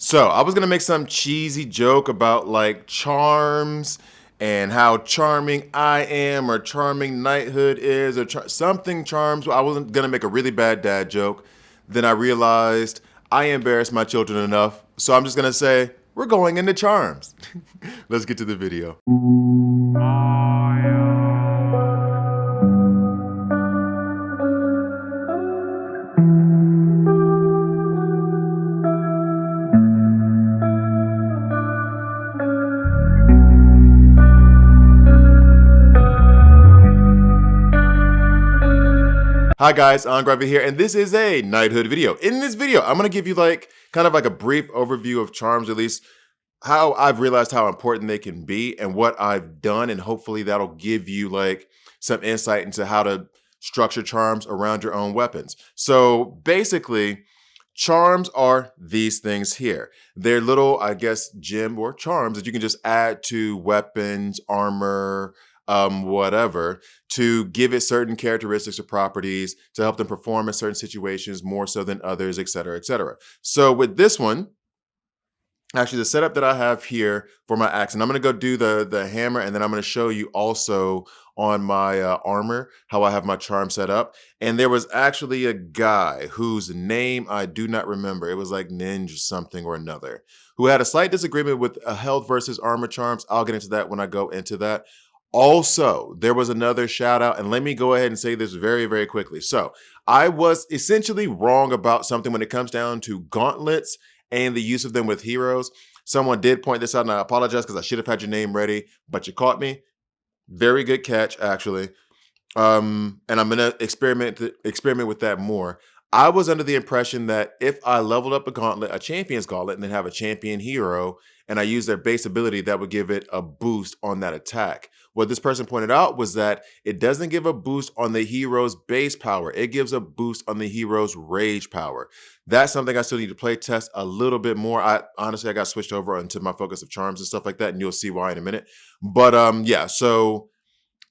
So I was gonna make some cheesy joke about like charms and how charming I am or charming knighthood is or something charms. I wasn't gonna make a really bad dad joke. Then I realized I embarrassed my children enough. So I'm just gonna say, we're going into charms. Let's get to the video. Hi guys, Angravi here, and this is a knighthood video. In this video, I'm gonna give you like kind of like a brief overview of charms, at least how I've realized how important they can be and what I've done, and hopefully that'll give you like some insight into how to structure charms around your own weapons. So basically, charms are these things here. They're little, I guess, gem or charms that you can just add to weapons, armor, whatever, to give it certain characteristics or properties to help them perform in certain situations more so than others, et cetera, et cetera. So with this one, actually the setup that I have here for my axe, and I'm going to go do the hammer, and then I'm going to show you also on my armor how I have my charm set up. And there was actually a guy whose name I do not remember. It was like Ninja something or another, who had a slight disagreement with a health versus armor charms. I'll get into that when I go into that. Also, there was another shout out, and let me go ahead and say this very, very quickly. So I was essentially wrong about something when it comes down to gauntlets and the use of them with heroes. Someone did point this out, and I apologize because I should have had your name ready, but you caught me. Very good catch, actually. And I'm gonna experiment with that more. I was under the impression that if I leveled up a gauntlet, a champion's gauntlet, and then have a champion hero, and I use their base ability, that would give it a boost on that attack. What this person pointed out was that it doesn't give a boost on the hero's base power. It gives a boost on the hero's rage power. That's something I still need to play test a little bit more. I got switched over into my focus of charms and stuff like that, and you'll see why in a minute. But yeah, so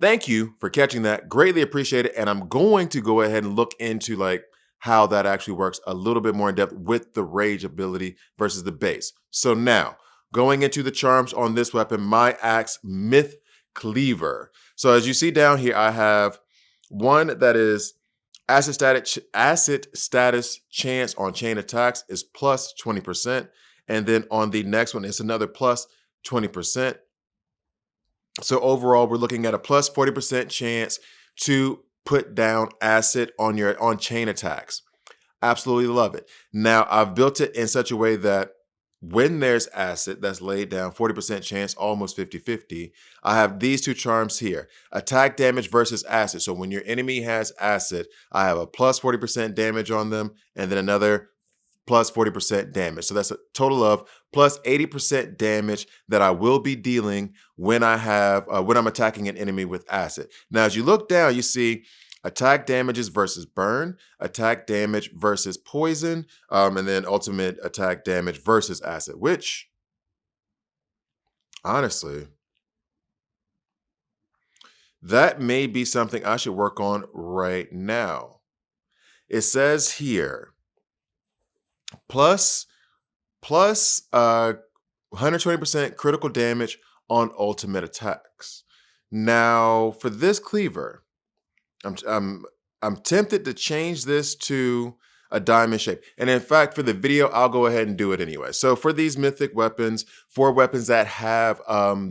thank you for catching that. Greatly appreciate it. And I'm going to go ahead and look into like how that actually works a little bit more in depth with the rage ability versus the base. So now going into the charms on this weapon, my axe Myth Cleaver. So as you see down here, I have one that is acid status chance on chain attacks is plus 20%. And then on the next one, it's another plus 20%. So overall, we're looking at a plus 40% chance to put down acid on chain attacks. Absolutely love it. Now, I've built it in such a way that when there's acid that's laid down, 40% chance, almost 50-50, I have these two charms here. Attack damage versus acid. So when your enemy has acid, I have a plus 40% damage on them, and then another plus 40% damage. So that's a total of plus 80% damage that I will be dealing when I'm attacking an enemy with acid. Now, as you look down, you see attack damages versus burn, attack damage versus poison, and then ultimate attack damage versus acid, which honestly, that may be something I should work on right now. It says here, plus 120% critical damage on ultimate attacks. Now, for this cleaver, I'm tempted to change this to a diamond shape. And in fact, for the video, I'll go ahead and do it anyway. So for these mythic weapons, for weapons that have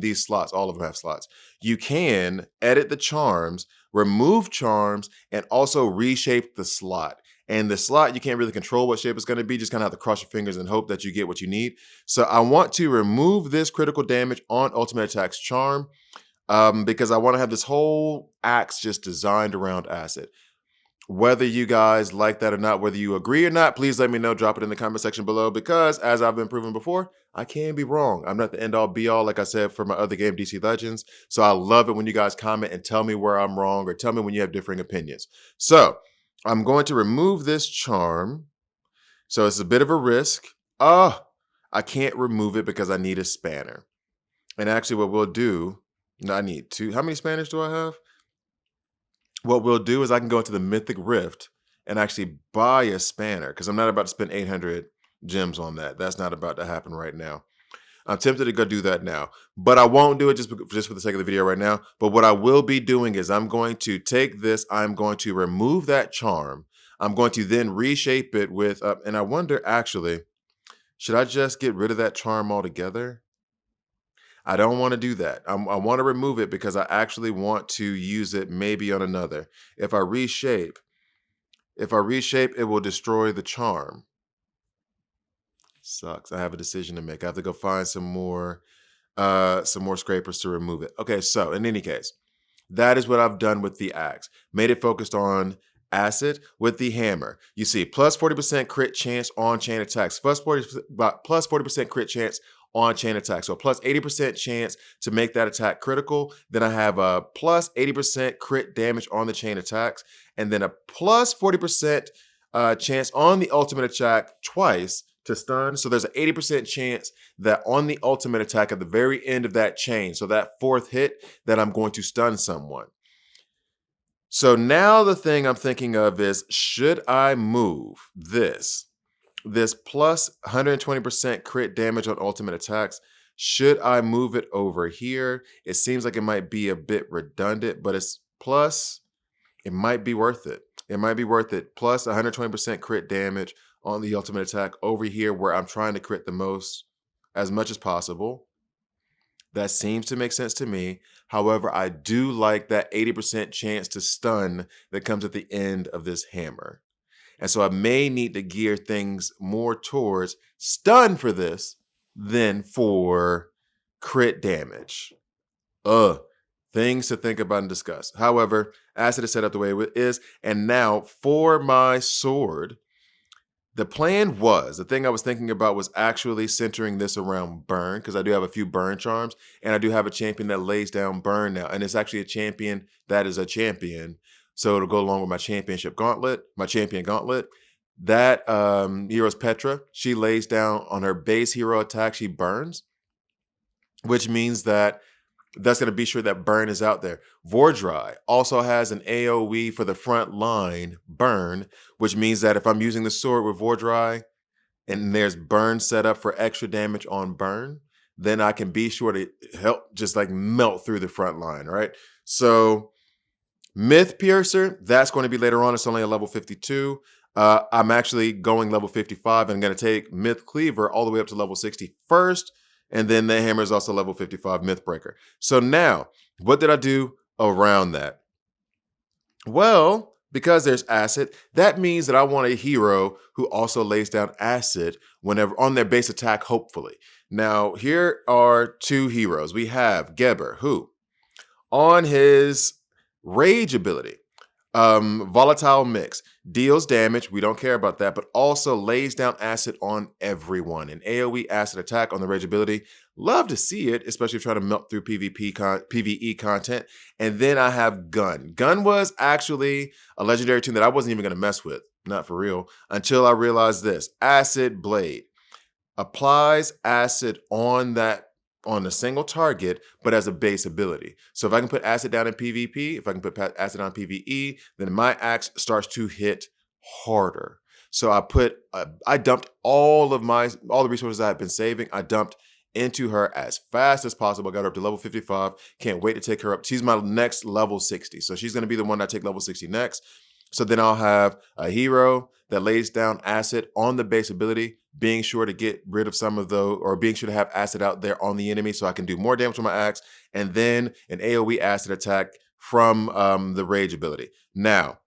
these slots, all of them have slots, you can edit the charms, remove charms, and also reshape the slot. And the slot, you can't really control what shape it's going to be, just kind of have to cross your fingers and hope that you get what you need. So I want to remove this critical damage on ultimate attacks charm, because I want to have this whole axe just designed around acid. Whether you guys like that or not, whether you agree or not, please let me know. Drop it in the comment section below, because as I've been proven before, I can be wrong. I'm not the end all be all, like I said, for my other game, DC Legends. So I love it when you guys comment and tell me where I'm wrong, or tell me when you have differing opinions. So I'm going to remove this charm. So it's a bit of a risk. I can't remove it because I need a spanner. And actually what we'll do, I need two. How many spanners do I have? What we'll do is I can go into the Mythic Rift and actually buy a spanner, because I'm not about to spend 800 gems on that. That's not about to happen right now. I'm tempted to go do that now, but I won't do it just for the sake of the video right now. But what I will be doing is I'm going to take this, I'm going to remove that charm. I'm going to then reshape it with, and I wonder actually, should I just get rid of that charm altogether? I don't want to do that. I want to remove it because I actually want to use it maybe on another. If I reshape, it will destroy the charm. Sucks. I have a decision to make. I have to go find some more scrapers to remove it. Okay, so in any case, that is what I've done with the axe. Made it focused on acid. With the hammer, you see plus 40% crit chance on chain attacks, plus 40% crit chance on chain attacks. So plus 80% chance to make that attack critical. Then I have a plus 80% crit damage on the chain attacks, and then a plus 40% chance on the ultimate attack twice to stun. So there's an 80% chance that on the ultimate attack at the very end of that chain, so that fourth hit, that I'm going to stun someone. So now the thing I'm thinking of is, should I move this plus 120% crit damage on ultimate attacks? Should I move it over here? It seems like it might be a bit redundant, but it's plus, it might be worth it. It might be worth it. Plus 120% crit damage on the ultimate attack over here where I'm trying to crit the most, as much as possible. That seems to make sense to me. However, I do like that 80% chance to stun that comes at the end of this hammer. And so I may need to gear things more towards stun for this than for crit damage. Things to think about and discuss. However, acid is set up the way it is. And now for my sword, the plan was, the thing I was thinking about was actually centering this around burn, because I do have a few burn charms, and I do have a champion that lays down burn now. And it's actually a champion that is a champion. So it'll go along with my championship gauntlet, my champion gauntlet. That hero's Petra. She lays down on her base hero attack, she burns, which means that that's going to be sure that burn is out there. Vordry also has an AoE for the front line burn, which means that if I'm using the sword with Vordry and there's burn set up for extra damage on burn, then I can be sure to help just like melt through the front line, right? So Myth Piercer, that's going to be later on. It's only a level 52. I'm actually going level 55 and I'm going to take Myth Cleaver all the way up to level 60 first. And then the hammer is also level 55 Mythbreaker. So now, what did I do around that? Well, because there's acid, that means that I want a hero who also lays down acid whenever on their base attack, hopefully. Now, here are two heroes. We have Geber, who on his rage ability, volatile mix, deals damage, we don't care about that, but also lays down acid on everyone. An AoE acid attack on the rage ability. Love to see it, especially trying to melt through PvE content. And then I have Gun. Gun was actually a legendary tune that I wasn't even going to mess with, not for real, until I realized this. Acid Blade applies acid on a single target, but as a base ability. So if I can put acid down in PvP, if I can put acid on PvE, then my axe starts to hit harder. So I dumped all the resources I had been saving. I dumped into her as fast as possible. Got her up to level 55. Can't wait to take her up. She's my next level 60. So she's going to be the one I take level 60 next. So then I'll have a hero that lays down acid on the base ability, being sure to get rid of some of those, or being sure to have acid out there on the enemy so I can do more damage with my axe, and then an AoE acid attack from the rage ability. Now,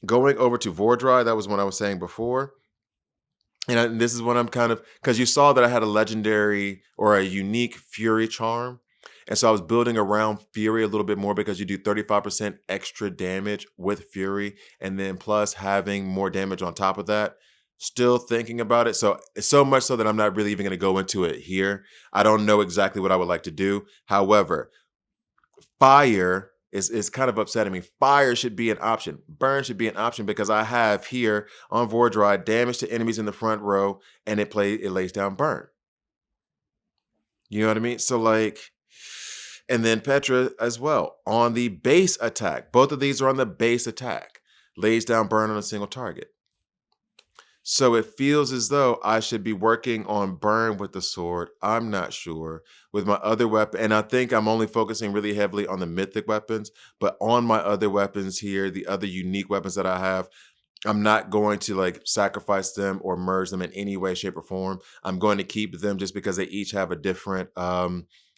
going over to Vordry, that was what I was saying before. And this is what I'm kind of, because you saw that I had a legendary or a unique Fury charm. And so I was building around Fury a little bit more because you do 35% extra damage with Fury, and then plus having more damage on top of that. Still thinking about it. So much so that I'm not really even going to go into it here. I don't know exactly what I would like to do. However, fire is kind of upsetting me. Fire should be an option. Burn should be an option because I have here on Vordry damage to enemies in the front row, and it lays down burn. You know what I mean? So like, and then Petra as well on the base attack. Both of these are on the base attack. Lays down burn on a single target. So it feels as though I should be working on burn with the sword. I'm not sure. With my other weapon, and I think I'm only focusing really heavily on the mythic weapons, but on my other weapons here, the other unique weapons that I have, I'm not going to like sacrifice them or merge them in any way, shape, or form. I'm going to keep them just because they each have a different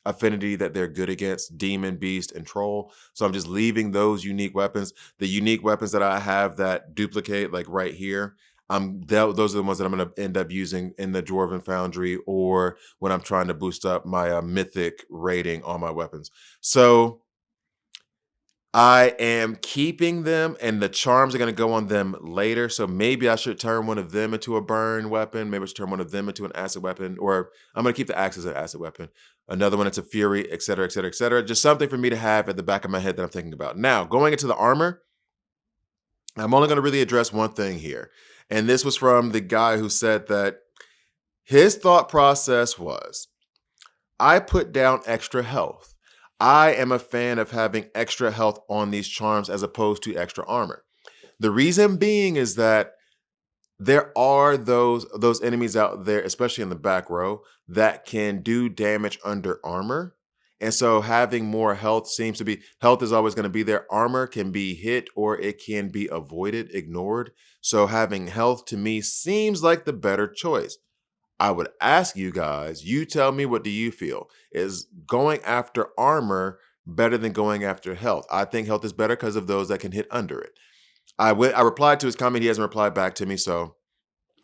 affinity that they're good against: demon, beast, and troll. So I'm just leaving those unique weapons. The unique weapons that I have that duplicate, like right here, those are the ones that I'm going to end up using in the Dwarven Foundry or when I'm trying to boost up my mythic rating on my weapons. So I am keeping them, and the charms are going to go on them later. So maybe I should turn one of them into a burn weapon. Maybe I should turn one of them into an acid weapon, or I'm going to keep the axe as an acid weapon. Another one into fury, et cetera, et cetera, et cetera. Just something for me to have at the back of my head that I'm thinking about. Now, going into the armor, I'm only going to really address one thing here. And this was from the guy who said that his thought process was, I put down extra health. I am a fan of having extra health on these charms as opposed to extra armor. The reason being is that there are those enemies out there, especially in the back row, that can do damage under armor. And so having more health seems to be, health is always going to be there. Armor can be hit or it can be avoided, ignored. So having health to me seems like the better choice. I would ask you guys, you tell me, what do you feel? Is going after armor better than going after health? I think health is better because of those that can hit under it. I replied to his comment. He hasn't replied back to me, so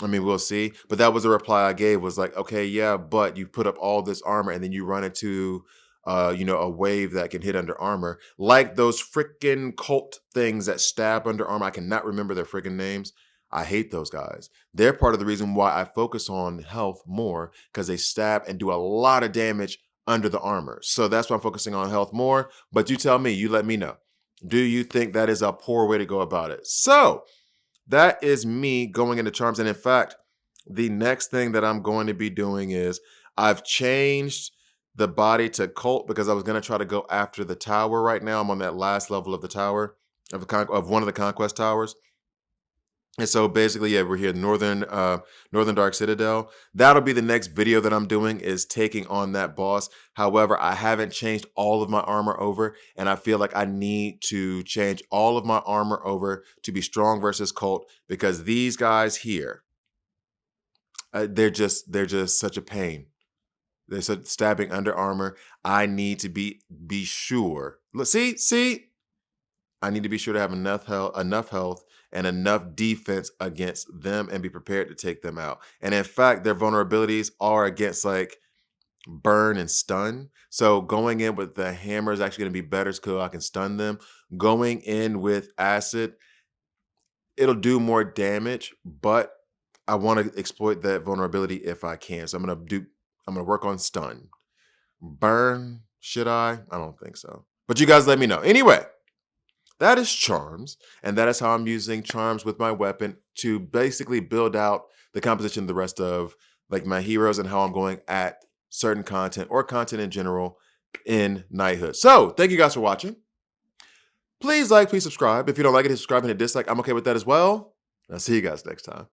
I mean, we'll see. But that was the reply I gave, was like, okay, yeah, but you put up all this armor and then you run into a wave that can hit under armor. Like those freaking cult things that stab under armor. I cannot remember their freaking names. I hate those guys. They're part of the reason why I focus on health more, because they stab and do a lot of damage under the armor. So that's why I'm focusing on health more. But you tell me, you let me know. Do you think that is a poor way to go about it? So that is me going into charms. And in fact, the next thing that I'm going to be doing is I've changed the body to cult because I was going to try to go after the tower. Right now, I'm on that last level of the tower, of one of the conquest towers. And so basically, yeah, we're here, Northern Dark Citadel. That'll be the next video that I'm doing, is taking on that boss. However, I haven't changed all of my armor over, and I feel like I need to change all of my armor over to be strong versus cult, because these guys here, they're just such a pain. They're stabbing under armor. I need to be sure. Look, see. I need to be sure to have enough health, and enough defense against them, and be prepared to take them out. And in fact, their vulnerabilities are against like burn and stun. So going in with the hammer is actually going to be better because I can stun them. Going in with acid, it'll do more damage, but I want to exploit that vulnerability if I can. So I'm gonna work on stun. Burn, should I? I don't think so. But you guys let me know. Anyway, that is charms, and that is how I'm using charms with my weapon to basically build out the composition of the rest of like my heroes, and how I'm going at certain content or content in general in Knighthood. So thank you guys for watching. Please like, please subscribe. If you don't like it, hit subscribe and hit dislike. I'm okay with that as well. I'll see you guys next time.